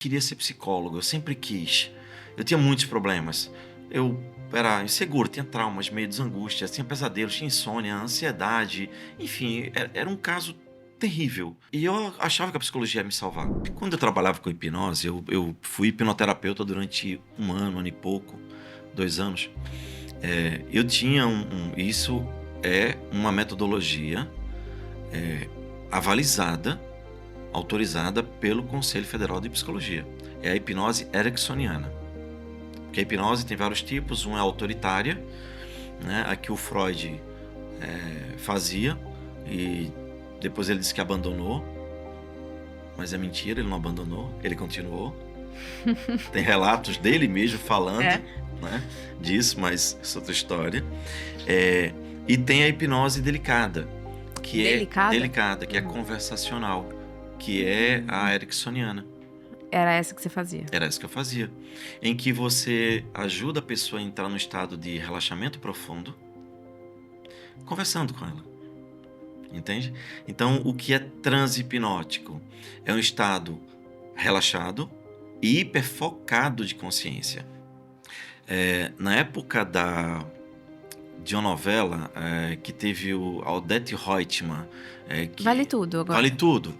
queria ser psicólogo, eu sempre quis. Eu tinha muitos problemas. Eu era inseguro, tinha traumas, medos, angústias, tinha pesadelos, tinha insônia, ansiedade. Enfim, era um caso terrível. E eu achava que a psicologia ia me salvar. Quando eu trabalhava com hipnose, eu fui hipnoterapeuta durante um ano e pouco, 2 anos. Eu tinha isso é uma metodologia avalizada, autorizada pelo Conselho Federal de Psicologia. É a hipnose ericksoniana. Porque a hipnose tem vários tipos. Um é autoritária, né? A que o Freud fazia e depois ele disse que abandonou. Mas é mentira, ele não abandonou, ele continuou. Tem relatos dele mesmo falando né, disso, mas isso é outra história. E tem a hipnose delicada, que é conversacional, que é a ericksoniana. Era essa que você fazia? Era essa que eu fazia. Em que você ajuda a pessoa a entrar no estado de relaxamento profundo, conversando com ela. Entende? Então, o que é transe hipnótico? É um estado relaxado e hiperfocado de consciência. Na época de uma novela que teve o Odete Roitman. Vale Tudo agora. Vale Tudo,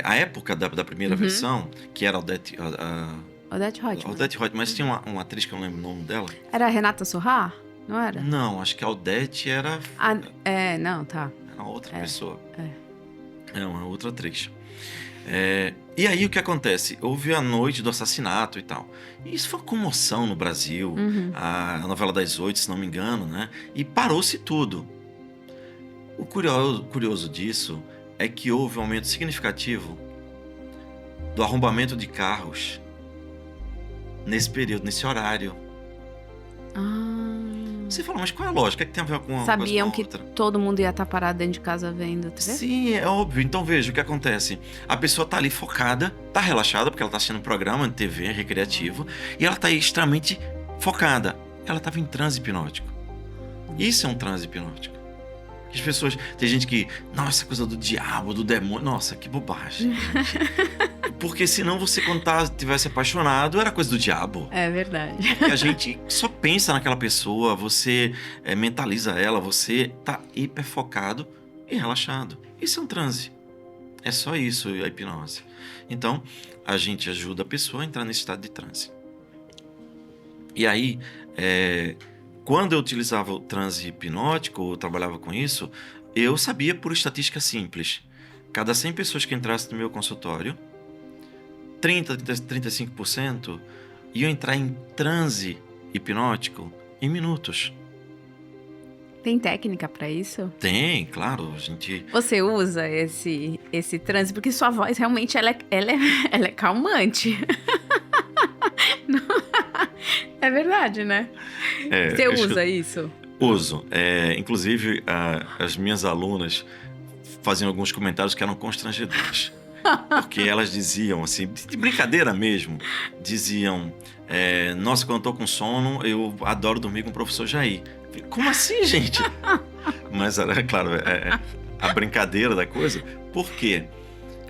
a época da primeira versão, que era Odete Roitman. Odete Roitman, mas tinha uma atriz que eu não lembro o nome dela. Era a Renata Sorrah? Não era? Não, acho que a Odete era... não, tá. Era outra pessoa. É uma outra atriz. E aí o que acontece? Houve a noite do assassinato e tal. E isso foi uma comoção no Brasil. A novela das 8, se não me engano, né? E parou-se tudo. O curioso disso é que houve um aumento significativo do arrombamento de carros nesse período, nesse horário. Você fala, mas qual é a lógica? O que tem a ver com uma Sabiam coisa com a outra? Todo mundo ia estar parado dentro de casa vendo TV? Sim, é óbvio. Então veja o que acontece. A pessoa tá ali focada, tá relaxada, porque ela tá assistindo um programa de TV recreativo, e ela tá aí extremamente focada. Ela tava em transe hipnótico. Isso é um transe hipnótico. As pessoas... Tem gente que... Nossa, coisa do diabo, do demônio. Nossa, que bobagem. Porque senão você, quando tivesse apaixonado, era coisa do diabo. É verdade. E a gente só pensa naquela pessoa, você mentaliza ela, você tá hiper focado e relaxado. Isso é um transe. É só isso a hipnose. Então, a gente ajuda a pessoa a entrar nesse estado de transe. E aí, quando eu utilizava o transe hipnótico, eu trabalhava com isso, eu sabia por estatística simples. Cada 100 pessoas que entrassem no meu consultório, 35% iam entrar em transe hipnótico em minutos. Tem técnica pra isso? Tem, claro, a gente... Você usa esse transe, porque sua voz realmente ela é calmante. É verdade, né? Você usa isso? Uso. Inclusive, as minhas alunas faziam alguns comentários que eram constrangedores. Porque elas diziam, assim, de brincadeira mesmo, diziam, nossa, quando eu tô com sono, eu adoro dormir com o professor Jair. Como assim, gente? Mas, claro, a brincadeira da coisa. Por quê?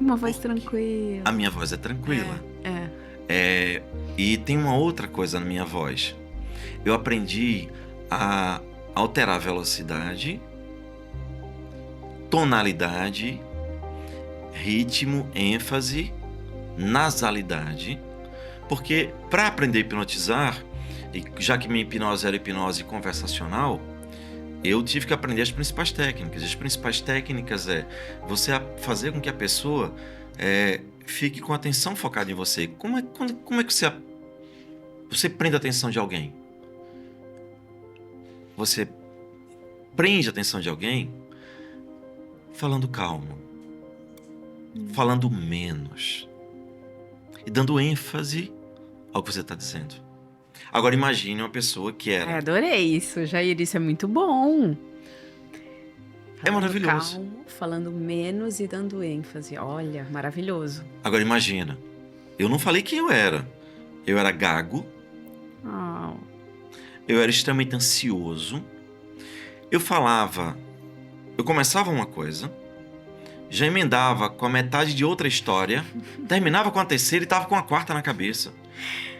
Uma voz tranquila. A minha voz é tranquila. E tem uma outra coisa na minha voz. Eu aprendi a alterar a velocidade, tonalidade, ritmo, ênfase, nasalidade, porque para aprender a hipnotizar, e já que minha hipnose era hipnose conversacional, eu tive que aprender as principais técnicas. As principais técnicas você fazer com que a pessoa fique com a atenção focada em você. Como é que você prende a atenção de alguém? Você prende a atenção de alguém falando calmo, falando menos e dando ênfase ao que você está dizendo. Agora imagine uma pessoa que era... adorei isso, Jair, isso é muito bom. É maravilhoso. Calmo, falando menos e dando ênfase. Olha, maravilhoso. Agora imagina, eu não falei quem eu era. Eu era gago. Eu era extremamente ansioso. Eu começava uma coisa, já emendava com a metade de outra história, terminava com a terceira e estava com a quarta na cabeça.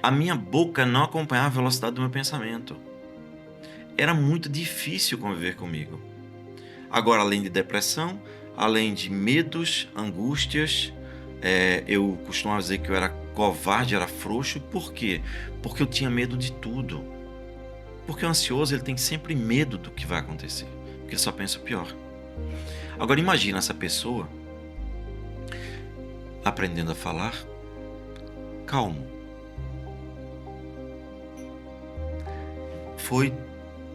A minha boca não acompanhava a velocidade do meu pensamento. Era muito difícil conviver comigo. Agora, além de depressão, além de medos, angústias, eu costumava dizer que eu era covarde, era frouxo. Por quê? Porque eu tinha medo de tudo. Porque o ansioso, ele tem sempre medo do que vai acontecer, porque ele só pensa o pior. Agora imagina essa pessoa aprendendo a falar calmo. Foi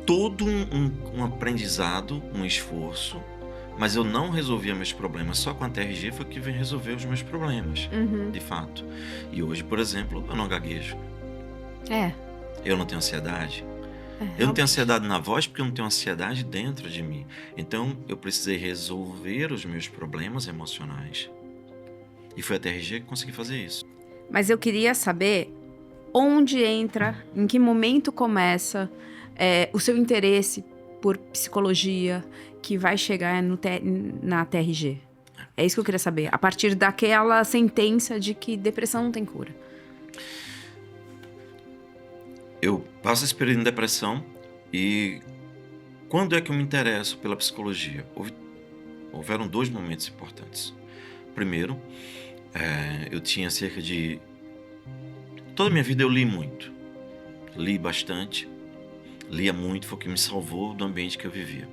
todo um aprendizado, um esforço, mas eu não resolvia meus problemas só com a TRG, foi que veio resolver os meus problemas, de fato. E hoje, por exemplo, eu não gaguejo. Eu não tenho ansiedade. Eu não tenho ansiedade na voz porque eu não tenho ansiedade dentro de mim. Então, eu precisei resolver os meus problemas emocionais. E foi a TRG que consegui fazer isso. Mas eu queria saber onde entra, em que momento começa o seu interesse por psicologia que vai chegar na TRG. É isso que eu queria saber. A partir daquela sentença de que depressão não tem cura. Eu passo esse período em depressão e quando é que eu me interesso pela psicologia? Houveram 2 momentos importantes. Primeiro, eu tinha cerca de... Toda a minha vida eu li muito. Li bastante. Lia muito, foi o que me salvou do ambiente que eu vivia.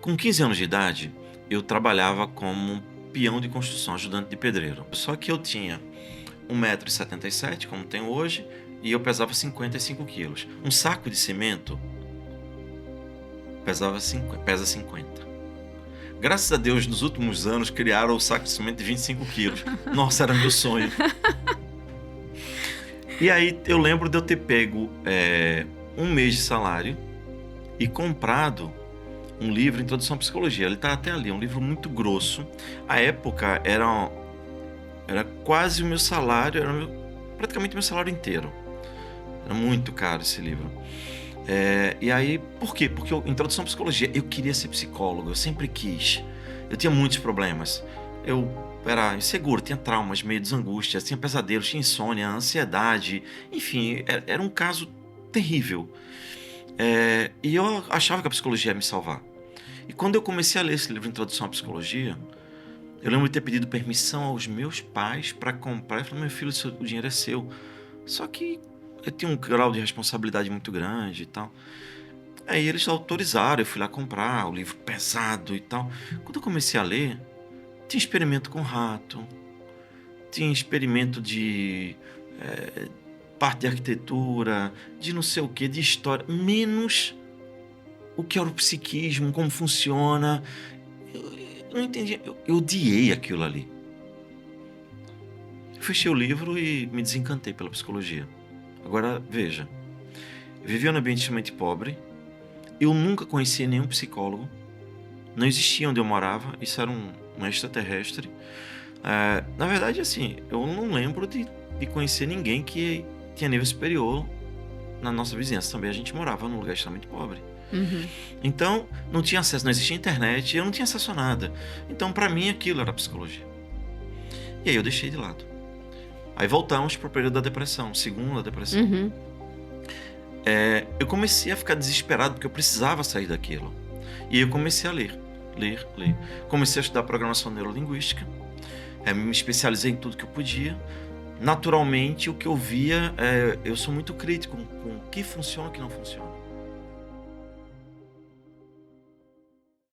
Com 15 anos de idade, eu trabalhava como peão de construção, ajudante de pedreiro. Só que eu tinha 1,77 m, como tenho hoje, e eu pesava 55 quilos. Um saco de cimento pesa 50. Graças a Deus, nos últimos anos, criaram o saco de cimento de 25 quilos. Nossa, era meu sonho. E aí, eu lembro de eu ter pego 1 mês de salário e comprado um livro, Introdução à Psicologia. Ele está até ali, é um livro muito grosso. À época, era quase o meu salário, praticamente o meu salário inteiro. Era muito caro esse livro. E aí, por quê? Porque Introdução à Psicologia, eu queria ser psicólogo, eu sempre quis. Eu tinha muitos problemas. Eu era inseguro, tinha traumas, medos, angústias, tinha pesadelos, tinha insônia, ansiedade. Enfim, era um caso terrível. E eu achava que a psicologia ia me salvar. E quando eu comecei a ler esse livro, Introdução à Psicologia, eu lembro de ter pedido permissão aos meus pais para comprar. Eu falei, meu filho, o dinheiro é seu. Só que eu tinha um grau de responsabilidade muito grande e tal. Aí eles autorizaram, eu fui lá comprar o livro pesado e tal. Quando eu comecei a ler, tinha experimento com rato, tinha experimento de parte de arquitetura, de não sei o que, de história, menos o que era o psiquismo, como funciona. Eu não entendi, eu odiei aquilo ali. Eu fechei o livro e me desencantei pela psicologia. Agora, veja, eu vivia num ambiente extremamente pobre, eu nunca conhecia nenhum psicólogo, não existia onde eu morava, isso era um extraterrestre. Na verdade, assim, eu não lembro de conhecer ninguém que tinha nível superior na nossa vizinhança. Também a gente morava num lugar extremamente pobre. Então, não tinha acesso, não existia internet, eu não tinha acesso a nada. Então, para mim, aquilo era psicologia. E aí eu deixei de lado. Aí voltamos pro período da depressão, segunda depressão. Eu comecei a ficar desesperado porque eu precisava sair daquilo. E aí eu comecei a ler. Comecei a estudar programação neurolinguística. Me especializei em tudo que eu podia. Naturalmente, o que eu via, eu sou muito crítico com o que funciona e o que não funciona.